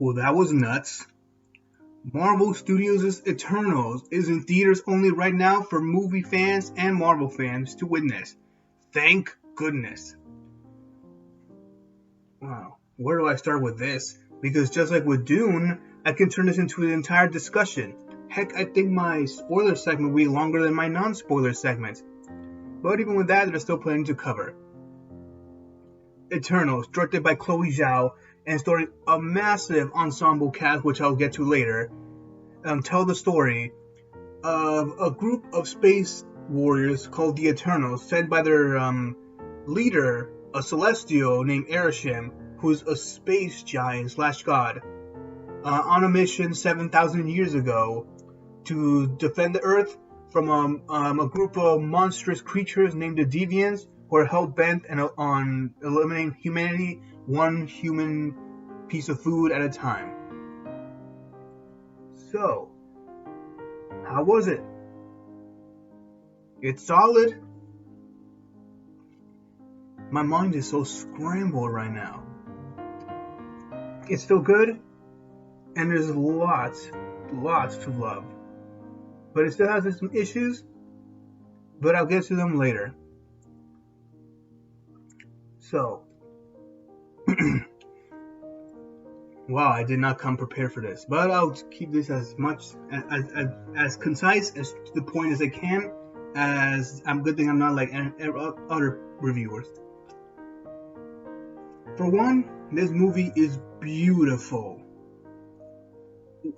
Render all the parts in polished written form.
Well, that was nuts. Marvel Studios' Eternals is in theaters only right now for movie fans and Marvel fans to witness. Thank goodness. Wow, where do I start with this? Because just like with Dune, I can turn this into an entire discussion. Heck, I think my spoiler segment will be longer than my non-spoiler segment. But even with that, there's still plenty to cover. Eternals, directed by Chloe Zhao, and starring a massive ensemble cast, which I'll get to later, tell the story of a group of space warriors called the Eternals, sent by their leader, a Celestial named Arishem, who's a space giant / god, on a mission 7,000 years ago to defend the Earth from a group of monstrous creatures named the Deviants, who are hell-bent on eliminating humanity one human piece of food at a time. So, how was it? It's solid. My mind is so scrambled right now. It's still good, and there's lots to love. But it still has some issues, but I'll get to them later. So, wow, I did not come prepared for this, but I'll keep this as much as concise as to the point as I can. As I'm good thing I'm not like other reviewers. For one, this movie is beautiful.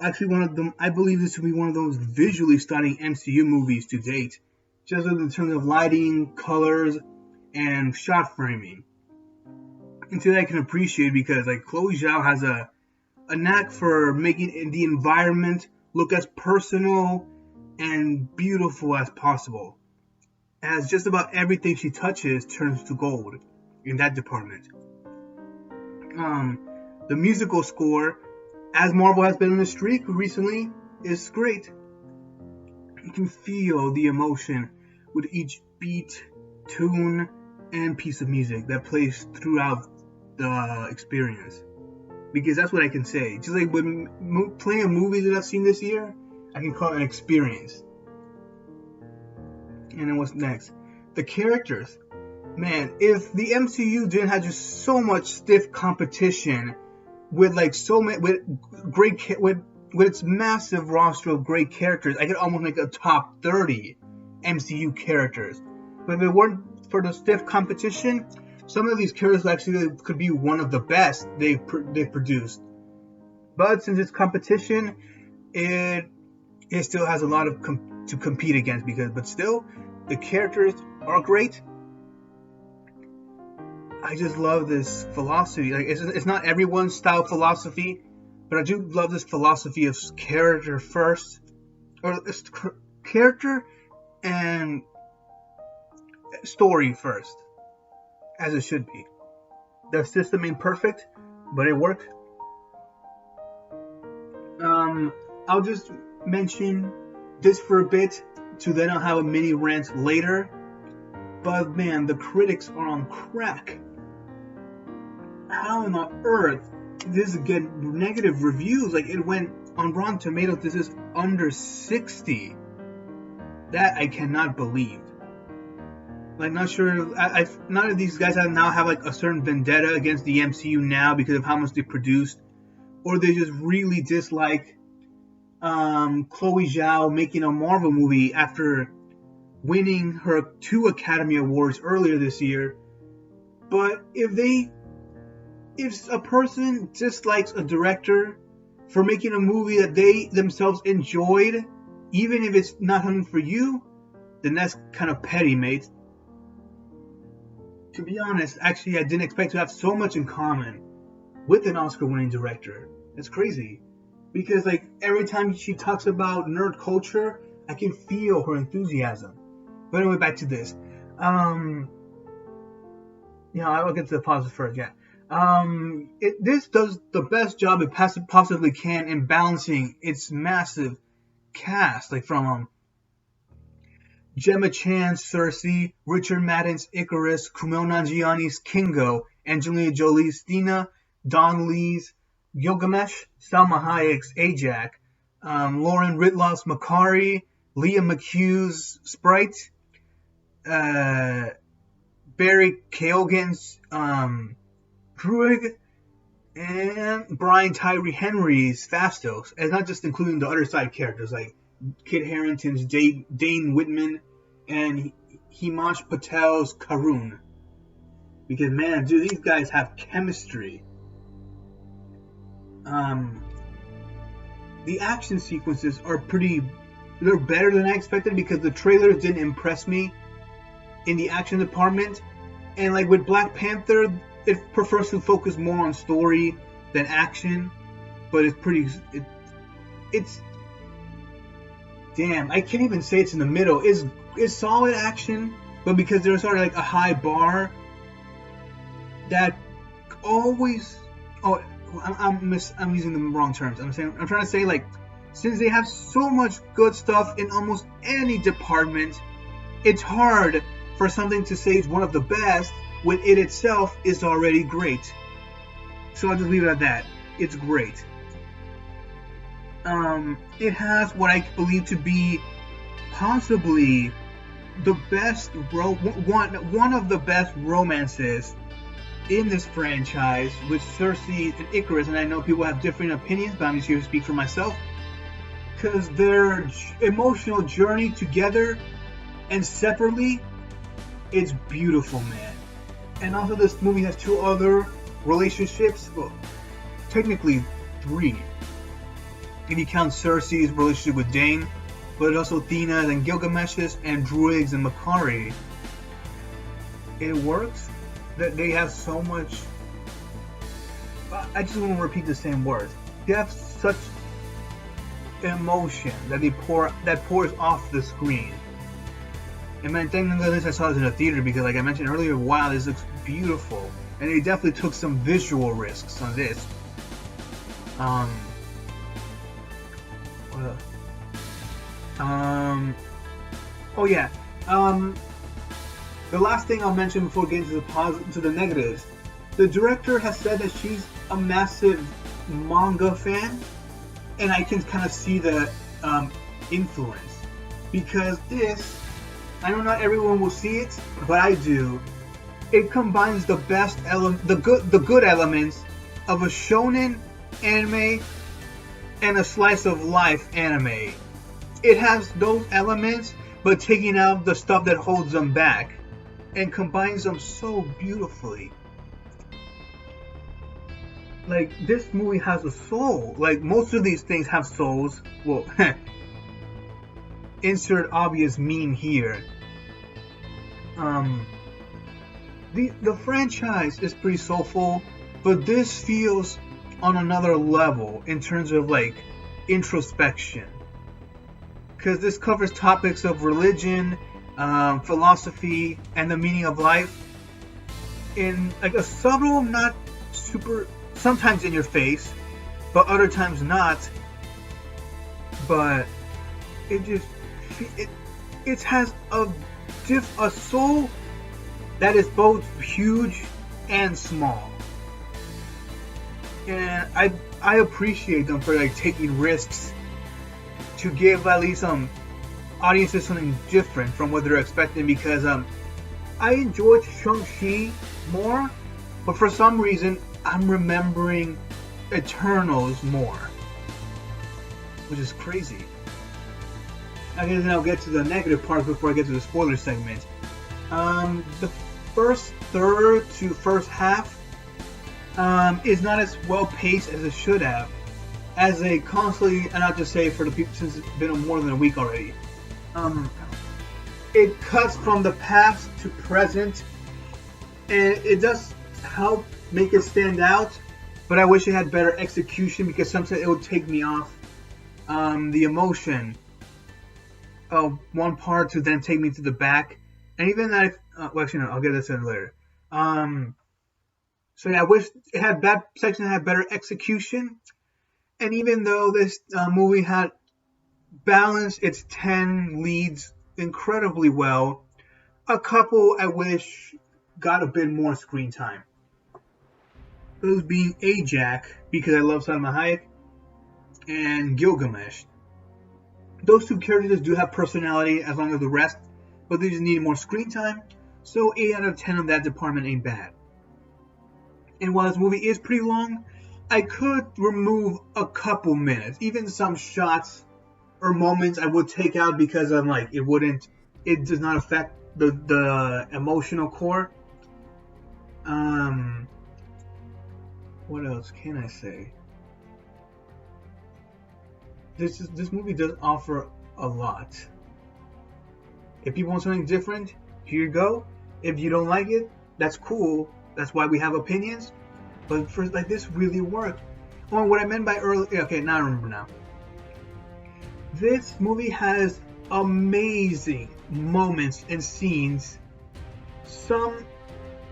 Actually, I believe this to be one of those visually stunning MCU movies to date, just in terms of lighting, colors, and shot framing. And to that I can appreciate, because like Chloe Zhao has a knack for making the environment look as personal and beautiful as possible, as just about everything she touches turns to gold in that department. The musical score, as Marvel has been on a streak recently, is great. You can feel the emotion with each beat, tune, and piece of music that plays throughout the experience. Because that's what I can say. Just like with plenty of movies that I've seen this year, I can call it an experience. And then what's next? The characters. Man, if the MCU didn't have just so much stiff competition with like so many with its massive roster of great characters, I could almost make a top 30 MCU characters. But if it weren't for the stiff competition, some of these characters actually could be one of the best they've produced. But since it's competition, it still has a lot of to compete against. But still, the characters are great. I just love this philosophy. Like it's not everyone's style philosophy, but I do love this philosophy of character first, or character and story first, as it should be. The system ain't perfect, but it worked. I'll just mention this for a bit, to then I'll have a mini rant later. But man, the critics are on crack. How on earth this get negative reviews? Like, it went on Rotten Tomatoes, this is under 60. That I cannot believe. Like, not sure. None of these guys now have like a certain vendetta against the MCU now because of how much they produced, or they just really dislike Chloe Zhao making a Marvel movie after winning her 2 Academy Awards earlier this year. But if a person dislikes a director for making a movie that they themselves enjoyed, even if it's not something for you, then that's kind of petty, mate. To be honest, actually, I didn't expect to have so much in common with an Oscar-winning director. It's crazy. Because, like, every time she talks about nerd culture, I can feel her enthusiasm. But anyway, back to this. I'll get to the positives first, yeah. This does the best job it possibly can in balancing its massive cast, like from Gemma Chan's Cersei, Richard Madden's Icarus, Kumail Nanjiani's Kingo, Angelina Jolie's Stina, Don Lee's Gilgamesh, Salma Hayek's Ajak, Lauren Ridloff's Makari, Leah McHugh's Sprite, Barry Keoghan's Druig, and Brian Tyree Henry's Fastos, and not just including the other side characters like Kit Harington's Dane Whitman and Himash Patel's Karun. Because man, dude, these guys have chemistry. The action sequences are they're better than I expected because the trailers didn't impress me in the action department. And like with Black Panther, it prefers to focus more on story than action, but it's damn, I can't even say it's in the middle. It's solid action, but because there's sort of like a high bar that always I'm using the wrong terms. I'm trying to say, like, since they have so much good stuff in almost any department, it's hard for something to say it's one of the best when it itself is already great. So I'll just leave it at that. It's great. It has what I believe to be possibly the best one of the best romances in this franchise with Cersei and Ikaris, and I know people have different opinions, but I'm just here to speak for myself, because their emotional journey together and separately, it's beautiful, man. And also this movie has two other relationships, well, technically three, if you count Cersei's relationship with Dane, but also Athena's and Gilgamesh's and Druig's and Makari. It works. That they have so much. I just want to repeat the same words. They have such emotion that pours off the screen. And man, thank goodness I saw this in a theater because, like I mentioned earlier, wow, this looks beautiful, and they definitely took some visual risks on this. Oh yeah. The last thing I'll mention before getting to the negatives, the director has said that she's a massive manga fan, and I can kind of see the influence, because this, I know not everyone will see it, but I do. It combines the best the good elements of a shonen anime and a slice of life anime. It has those elements, but taking out the stuff that holds them back, and combines them so beautifully. Like, this movie has a soul. Like, most of these things have souls. Well, insert obvious meme here. The franchise is pretty soulful, but this feels on another level in terms of, like, introspection. Because this covers topics of religion, philosophy, and the meaning of life in like a subtle, not super, sometimes in your face, but other times not. But it has a soul that is both huge and small, and I appreciate them for like taking risks to give at least audiences something different from what they're expecting, because I enjoyed Shang-Chi more, but for some reason I'm remembering Eternals more, which is crazy. I guess I'll get to the negative part before I get to the spoiler segment. The first third to first half is not as well paced as it should have, as they constantly, and I'll just say for the people since it's been more than a week already, it cuts from the past to present, and it does help make it stand out, but I wish it had better execution, because sometimes it would take me off the emotion of one part to then take me to the back, and even that, well, actually no, I'll get this in later. So yeah, I wish it had that section had better execution, and even though this movie had balanced its 10 leads incredibly well, a couple I wish got a bit more screen time. those being Ajak, because I love Salma Hayek, and Gilgamesh. Those two characters do have personality as long as the rest, but they just need more screen time, so 8 out of 10 of that department ain't bad. And while this movie is pretty long, I could remove a couple minutes, even some shots or moments I would take out because I'm like, it does not affect the emotional core. What else can I say? This movie does offer a lot. If you want something different, here you go. If you don't like it, that's cool. That's why we have opinions. But for like this really worked. Oh, what I meant by early. Okay, now I remember now. This movie has amazing moments and scenes. Some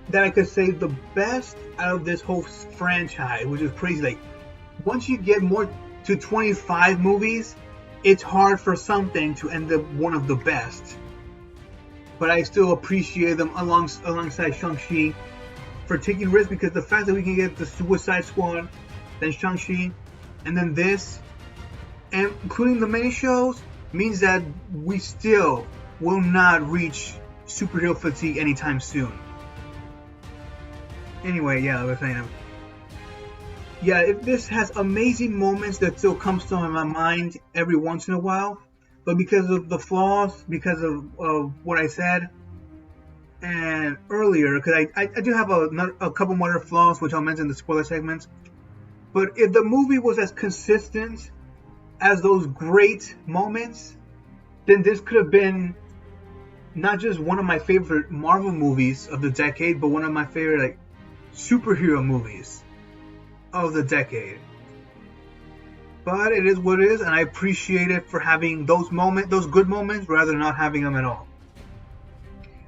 that I could say the best out of this whole franchise, which is crazy. Like, once you get more to 25 movies, it's hard for something to end up one of the best. But I still appreciate them alongside Shang-Chi for taking risks, because the fact that we can get the Suicide Squad, then Shang-Chi, and then this, and including the mini shows, means that we still will not reach superhero fatigue anytime soon. Anyway, yeah, I was saying, this has amazing moments that still comes to my mind every once in a while, but because of the flaws, because of what I said and earlier, because I do have a couple more flaws which I'll mention in the spoiler segments. But if the movie was as consistent as those great moments, then this could have been not just one of my favorite Marvel movies of the decade, but one of my favorite superhero movies of the decade. But it is what it is, and I appreciate it for having those good moments, rather than not having them at all.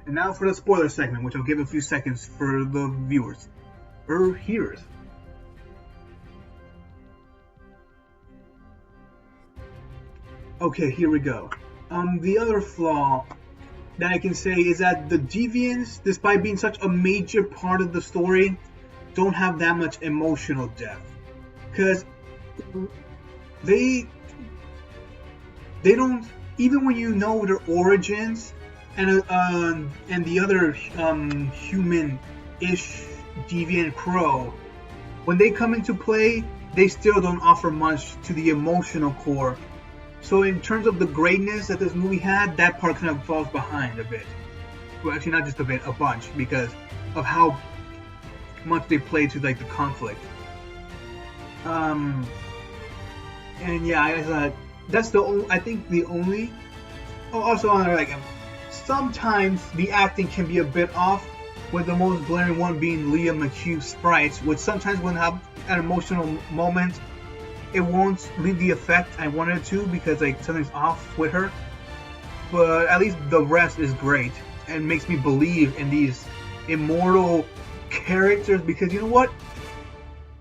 And now for the spoiler segment, which I'll give a few seconds for the viewers or hearers. Okay, here we go. The other flaw that I can say is that the deviants, despite being such a major part of the story, don't have that much emotional depth. Because they don't, even when you know their origins and the other human-ish deviant Crow, when they come into play, they still don't offer much to the emotional core. So in terms of the greatness that this movie had, that part kind of falls behind a bit. Well, actually not just a bit, a bunch, because of how much they play to the conflict. And yeah, that's the only. Oh, also on sometimes the acting can be a bit off, with the most glaring one being Leah McHugh's sprites, which sometimes when have an emotional moment, it won't leave the effect I wanted to, because something's off with her. But at least the rest is great and makes me believe in these immortal characters, because you know what?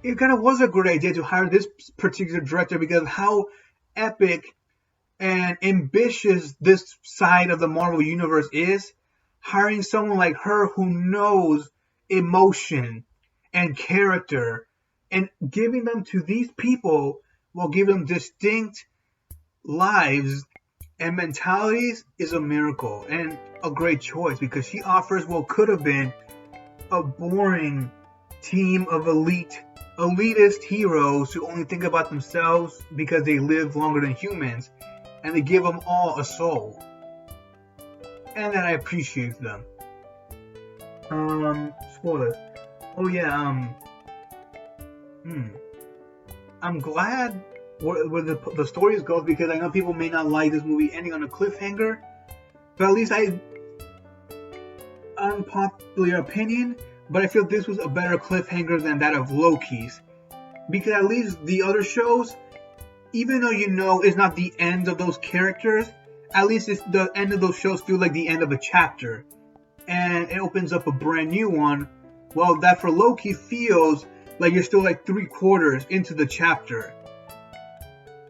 It kind of was a great idea to hire this particular director because of how epic and ambitious this side of the Marvel Universe is. Hiring someone like her who knows emotion and character and giving them to these people will give them distinct lives and mentalities is a miracle and a great choice, because she offers what could have been a boring team of elitist heroes who only think about themselves because they live longer than humans, and they give them all a soul. And that I appreciate them. Spoilers. Oh yeah, I'm glad where the story goes, because I know people may not like this movie ending on a cliffhanger, but at least unpopular opinion, but I feel this was a better cliffhanger than that of Loki's, because at least the other shows, even though it's not the end of those characters, at least it's the end of those shows feel like the end of a chapter, and it opens up a brand new one. Well, that for Loki feels like you're still 3/4 into the chapter.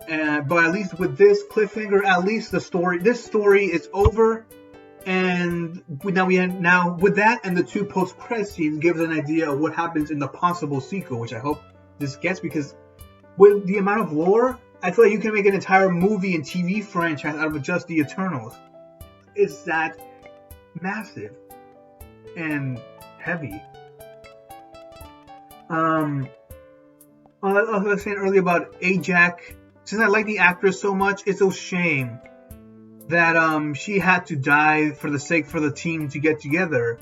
But at least with this cliffhanger, at least this story is over, And now with that and the 2 post-credit scenes gives an idea of what happens in the possible sequel, which I hope this gets, because with the amount of lore, I feel like you can make an entire movie and TV franchise out of just the Eternals. It's that massive and heavy. I was saying earlier about Ajak. Since I like the actress so much, it's a shame that she had to die for the team to get together.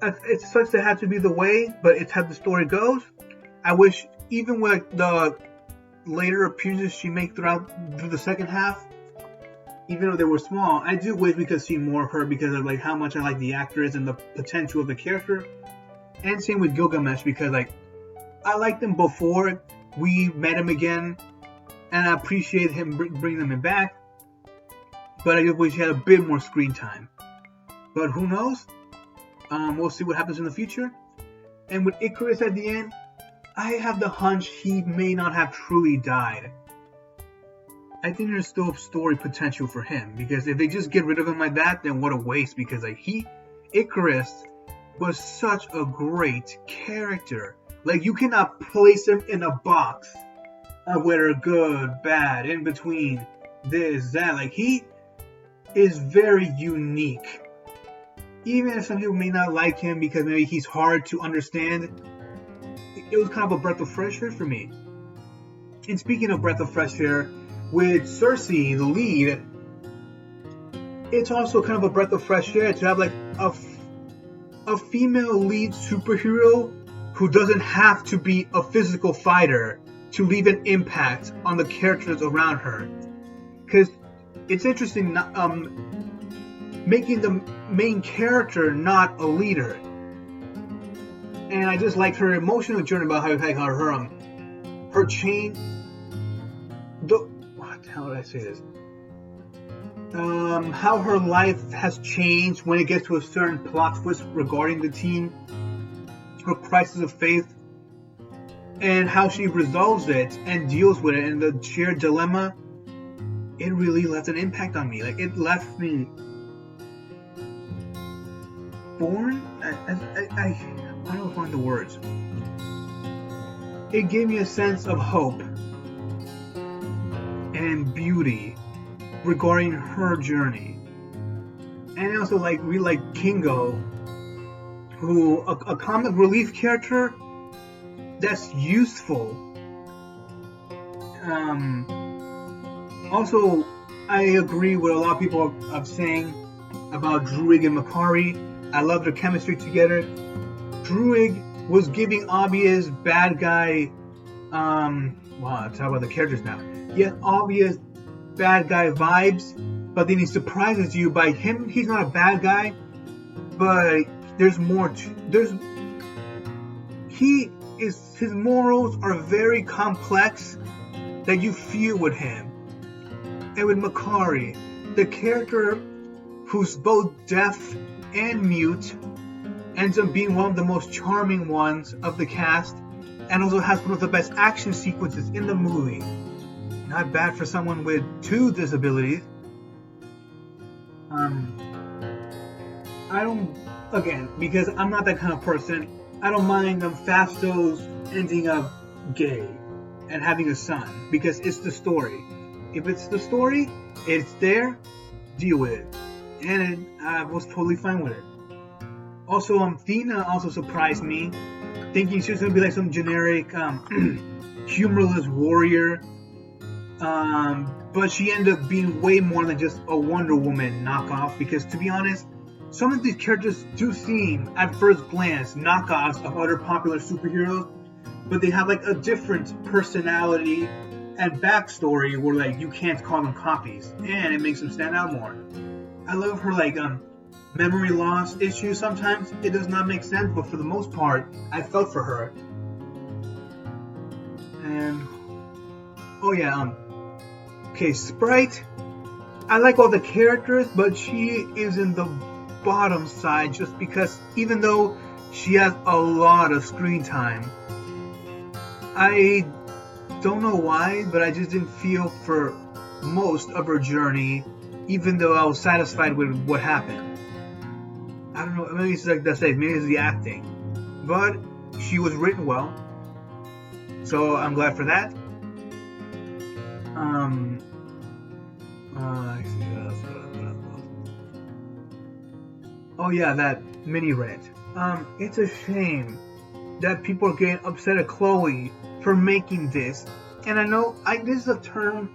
It sucks that it had to be the way, but it's how the story goes. I wish, even with the later appearances she made through the second half, even though they were small, I do wish we could see more of her because of like how much I like the actress and the potential of the character. And same with Gilgamesh, because like I liked him before we met him again, and I appreciate him bringing him back. But I just wish he had a bit more screen time. But who knows? We'll see what happens in the future. And with Ikaris at the end, I have the hunch he may not have truly died. I think there's still story potential for him, because if they just get rid of him like that, then what a waste. Because like Ikaris was such a great character. Like, you cannot place him in a box of whether good, bad, in between, this, that. Like, he is very unique. Even if some people may not like him because maybe he's hard to understand, it was kind of a breath of fresh air for me. And speaking of breath of fresh air, with Sersi, the lead, it's also kind of a breath of fresh air to have like a female lead superhero who doesn't have to be a physical fighter to leave an impact on the characters around her. Because it's interesting making the main character not a leader. And I just like her emotional journey about her chain. How would I say this? How her life has changed when it gets to a certain plot twist regarding the team, her crisis of faith, and how she resolves it and deals with it, and the shared dilemma. It really left an impact on me. Like, it left me born. I don't find the words. It gave me a sense of hope and beauty regarding her journey. And I also really like Kingo, who a comic relief character that's useful. Also, I agree with a lot of people are saying about Druig and Makkari. I love their chemistry together. Druig was giving obvious bad guy. Let's talk about the characters now. He has obvious bad guy vibes, but then he surprises you by him. He's not a bad guy, but there's more. His morals are very complex that you feel with him. And with Makkari, the character who's both deaf and mute, ends up being one of the most charming ones of the cast, and also has one of the best action sequences in the movie. Not bad for someone with 2 disabilities. Because I'm not that kind of person, I don't mind Fastos ending up gay and having a son, because it's the story. If it's the story, it's there, deal with it. And I was totally fine with it. Also, Thena also surprised me, thinking she was going to be like some generic, humorless warrior. But she ended up being way more than just a Wonder Woman knockoff, because to be honest, some of these characters do seem, at first glance, knockoffs of other popular superheroes, but they have like a different personality and backstory where like you can't call them copies, and it makes them stand out more. I love her memory loss issues. Sometimes it does not make sense, but for the most part, I felt for her. And Sprite. I like all the characters, but she is in the bottom side just because even though she has a lot of screen time, I don't know why, but I just didn't feel for most of her journey even though I was satisfied with what happened. I don't know, maybe it's like that's it, maybe it's the acting. But she was written well, so I'm glad for that. Let's see what else. Oh yeah, that mini rant. It's a shame that people are getting upset at Chloe for making this. And I know this is a term.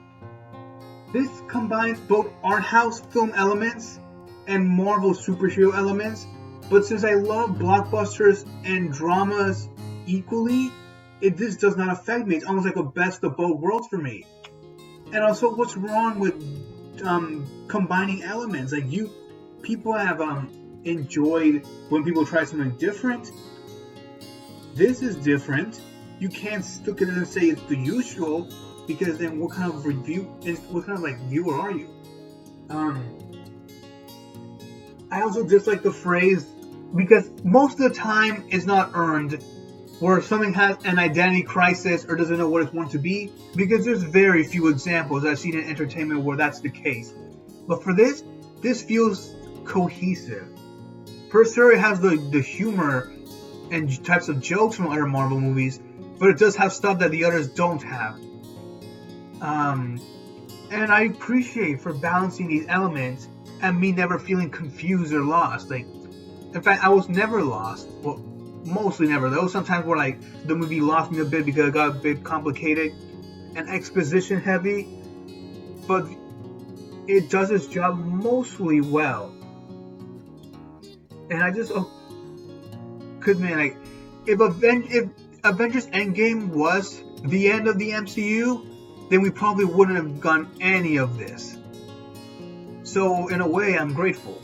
This combines both art house film elements and Marvel superhero elements. But since I love blockbusters and dramas equally, this does not affect me. It's almost like a best of both worlds for me. And also, what's wrong with combining elements? Like people have enjoyed when people try something different. This is different. You can't look at it and say it's the usual, because then what kind of viewer are you? I also dislike the phrase, because most of the time it's not earned, where something has an identity crisis or doesn't know what it wants to be, because there's very few examples I've seen in entertainment where that's the case. But for this feels cohesive. For sure, it has the humor and types of jokes from other Marvel movies, but it does have stuff that the others don't have. And I appreciate for balancing these elements and me never feeling confused or lost. Like, in fact, I was never lost. Well, mostly never. There was sometimes where like the movie lost me a bit because it got a bit complicated and exposition heavy, but it does its job mostly well. And I just, cause man, like if Avengers Endgame was the end of the MCU, then we probably wouldn't have gotten any of this. So in a way, I'm grateful.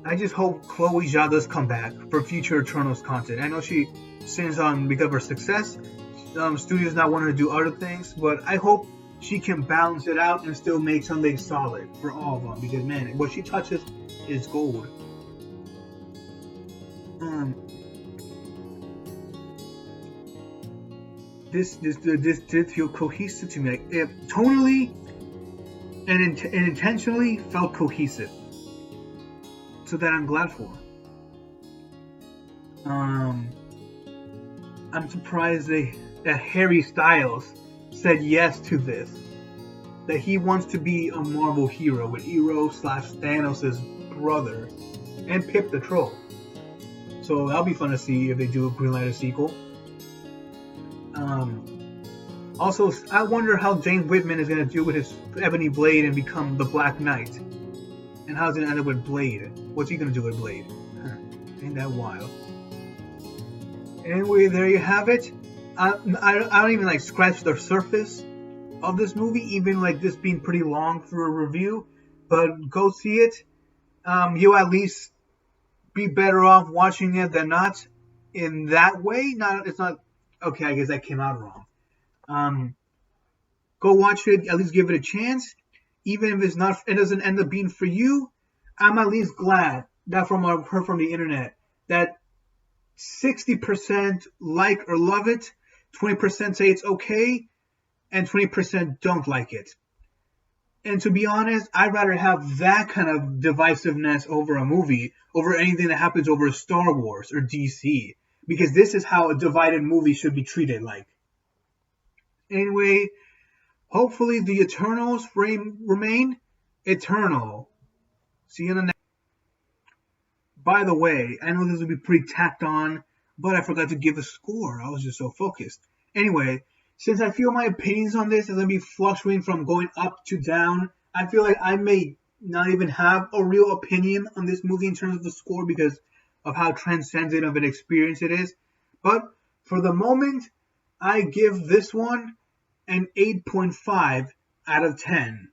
I just hope Chloe Zhao does come back for future Eternals content. I know she, since because of her success, studios not wanting to do other things, but I hope she can balance it out and still make something solid for all of them. Because man, what she touches is gold. This did feel cohesive to me. Like, it tonally and intentionally felt cohesive. So that I'm glad for. I'm surprised that Harry Styles said yes to this. That he wants to be a Marvel hero with Thanos' brother and Pip the Troll. So that'll be fun to see if they do a Green Lantern sequel. Also, I wonder how James Whitman is going to deal with his Ebony Blade and become the Black Knight. And how's it going to end up with Blade? What's he going to do with Blade? Ain't that wild. Anyway, there you have it. I don't even like scratch the surface of this movie, even like this being pretty long for a review. But go see it. You'll at least be better off watching it than not in that way. It's not okay. I guess that came out wrong. Go watch it. At least give it a chance. Even if it doesn't end up being for you, I'm at least glad that from what I've heard from the internet that 60% like or love it, 20% say it's okay, and 20% don't like it. And to be honest, I'd rather have that kind of divisiveness over a movie, over anything that happens over Star Wars or DC, because this is how a divided movie should be treated like. Anyway, hopefully the Eternals remain eternal. See you in the next. By the way, I know this will be pretty tacked on, but I forgot to give a score. I was just so focused. Anyway, since I feel my opinions on this is going to be fluctuating from going up to down, I feel like I may not even have a real opinion on this movie in terms of the score because of how transcendent of an experience it is. But for the moment, I give this one an 8.5 out of 10.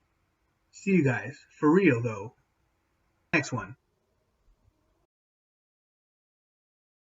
See you guys. For real, though. Next one.